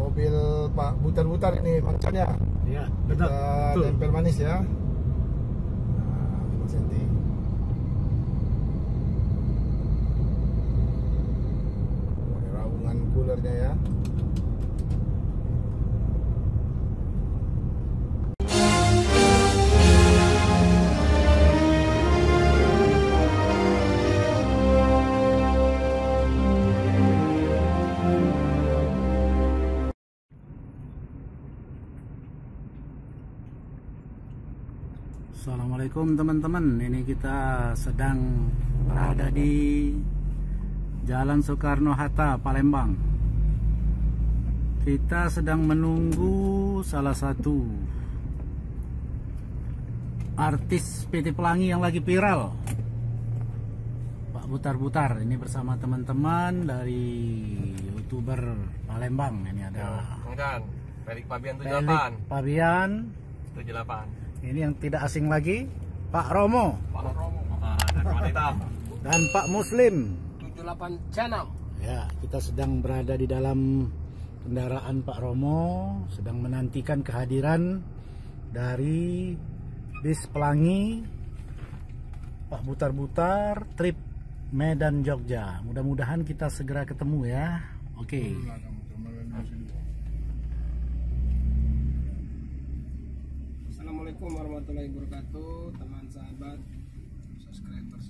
mobil Pak Butar-Butar ini maksudnya. Iya, betul. Kita tempel manis ya. Nah, 5 cm. Ini raungan coolernya ya. Assalamualaikum teman-teman, ini kita sedang berada di Jalan Soekarno-Hatta, Palembang. Kita sedang menunggu salah satu artis PT Pelangi yang lagi viral, Pak Butar-Butar. Ini bersama teman-teman dari YouTuber Palembang. Ini ada Felix Pabian 78. Felix Pabian 78. Ini yang tidak asing lagi, Pak Romo. Pak Romo. Dan Pak Muslim 78 channel. Ya, kita sedang berada di dalam kendaraan Pak Romo, sedang menantikan kehadiran dari bis Pelangi Pak Butar-Butar trip Medan Jogja. Mudah-mudahan kita segera ketemu ya. Oke. Assalamualaikum warahmatullahi wabarakatuh, teman sahabat subscriber.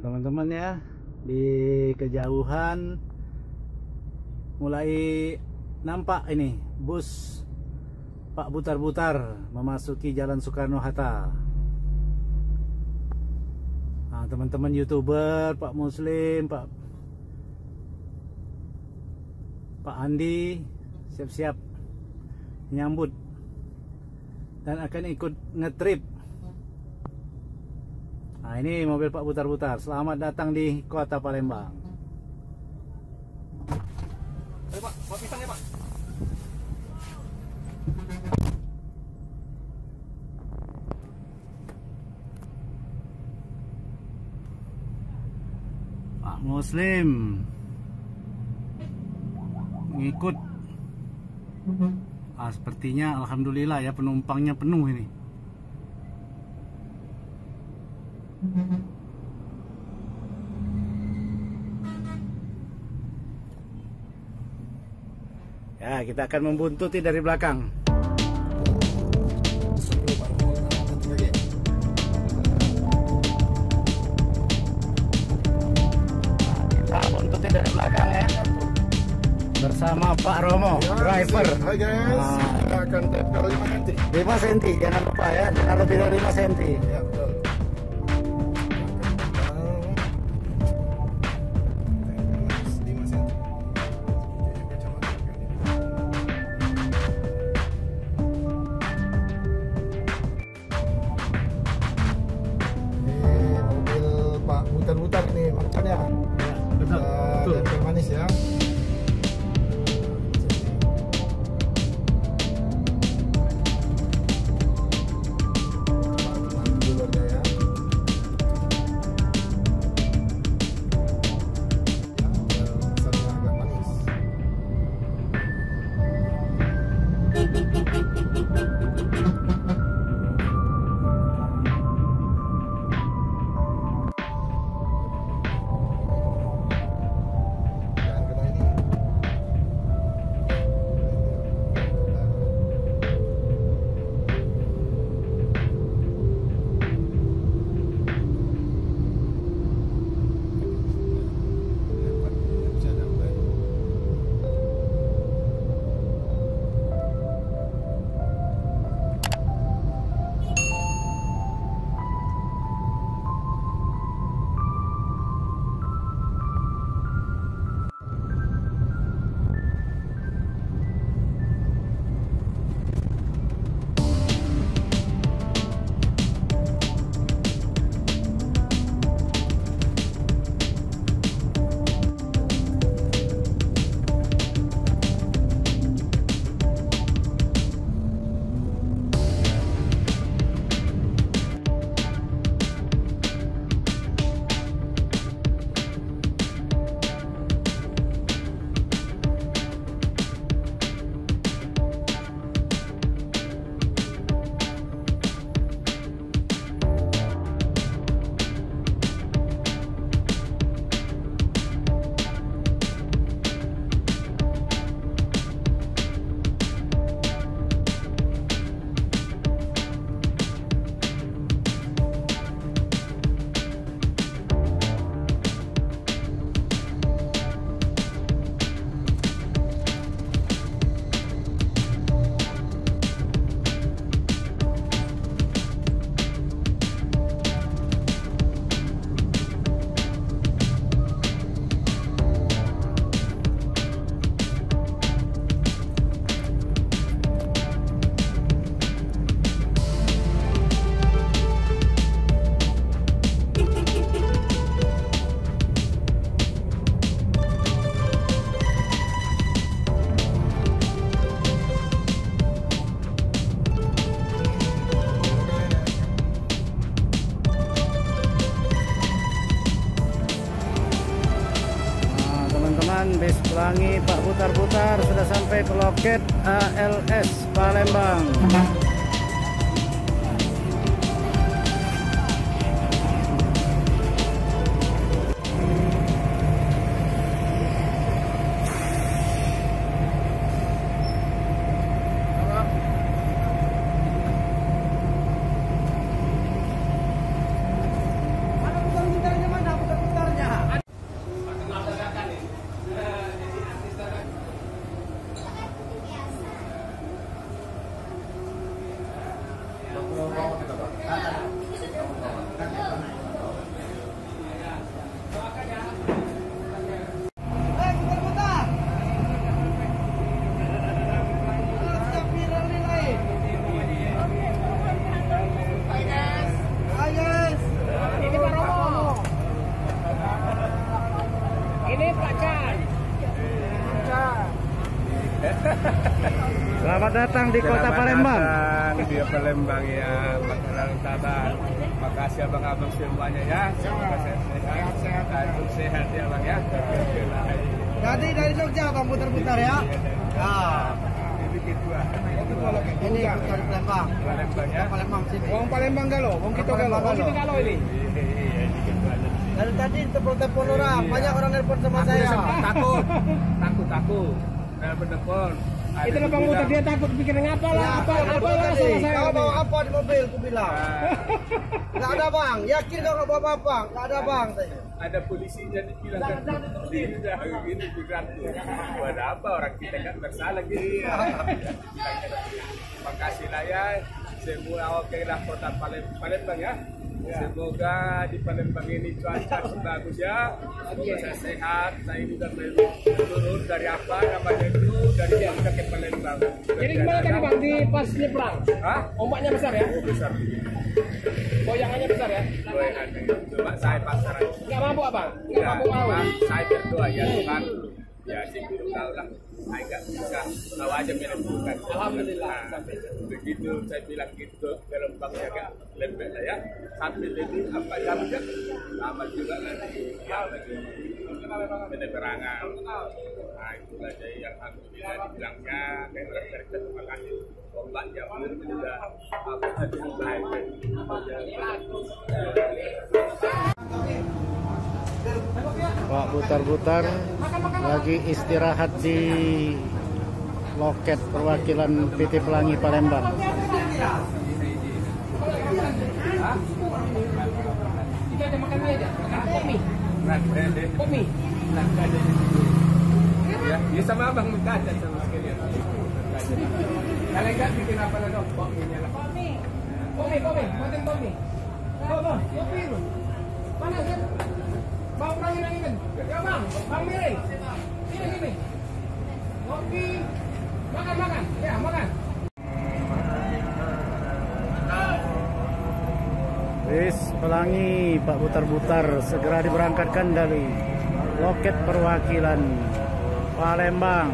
teman-teman ya, di kejauhan mulai nampak ini bus Pak Butar-Butar memasuki Jalan Soekarno-Hatta. Nah, teman-teman YouTuber, Pak Muslim, Pak Andi siap-siap menyambut dan akan ikut ngetrip. Nah, ini mobil Pak Butar-Butar. Selamat datang di Kota Palembang. Ayo Pak, buat pisang ya Pak. Pak Muslim ngikut. Sepertinya alhamdulillah ya, penumpangnya penuh ini. Ya, kita akan membuntuti dari belakang. Kita buntuti dari belakang ya, bersama Pak Romo, driver. Hai guys, kita akan tempel 5 cm. 5 cm, jangan lupa ya, jangan lebih dari 5 cm. Ya betul. Butar-butar ini makannya. Ya, betul. Tempel manis ya. Dulurnya ya. Rasanya agak manis. Jangan kena ini. Bisa dapat. Bis Pelangi Pak Butar-Butar sudah sampai ke loket ALS Palembang. Mana bukan bintangnya, mana bukan Selamat datang di kota Palembang. Di Palembang ya, makanan taban. Makasih abang-abang semuanya ya. Semoga sehat, dan sehat ya bang ya. Tadi dari Jogja bang putar-putar ya. Ini putar di Palembang. Palembang ya. Palembang sini. Wong Palembang galo, wong kita galo ini. Dari tadi telepon orang, banyak orang nelpon sama saya. Takut. Nah, telepon. Itu lah bang Mutar, dia takut bikin apa lah, apa lah sama saya. Kau bawa apa di mobil? Aku bilang. Nggak ada bang, yakin kau nggak bawa apa? Nggak ada bang. Ada polisi jadi bilang kan tidak begini diganti. Ada apa orang kita kan bersalah gitu. Makasih lah ya. Semua oke lah kota Palembang ya. Semoga di Palembang ini cuaca bagus ya. Semoga sehat. Saya juga turun dari apa namanya itu dari Jakarta ke Palembang. Jadi gimana tadi bang di pas nyebrang? Hah? Ombaknya besar ya? Besar. Goyangannya besar ya? Goyangannya. Coba saya pasaran. Nggak mampu abang? Nggak mampu mau? Saya berdoa ya Tuhan. Ya sih belum tahu lah. Saya nggak bisa tahu aja menentukan. Alhamdulillah. Begitu saya bilang gitu gelombangnya agak lembek lah ya. Sampai jadi apa jamnya sama juga nanti ya penerangan. Nah itulah jadi alhamdulillah dibilangnya kayak orang terima kasih. Ombaknya pun juga apa baik. Pak putar-putar lagi istirahat di loket perwakilan PT Pelangi Palembang. Kita ada makan mie aja, makan kopi. Kopi. Ya sama abang minta aja sama sekalian. Kalau enggak bikin apa lah dong? Kopinya lah. Kopi, buatin kopi. Kopi lu. Mana kan? Bang angin. Ya bang, bang miring. Sini. Kopi. Makan. Ya, makan. Bis Pelangi Pak putar-putar segera diberangkatkan dari loket perwakilan Palembang.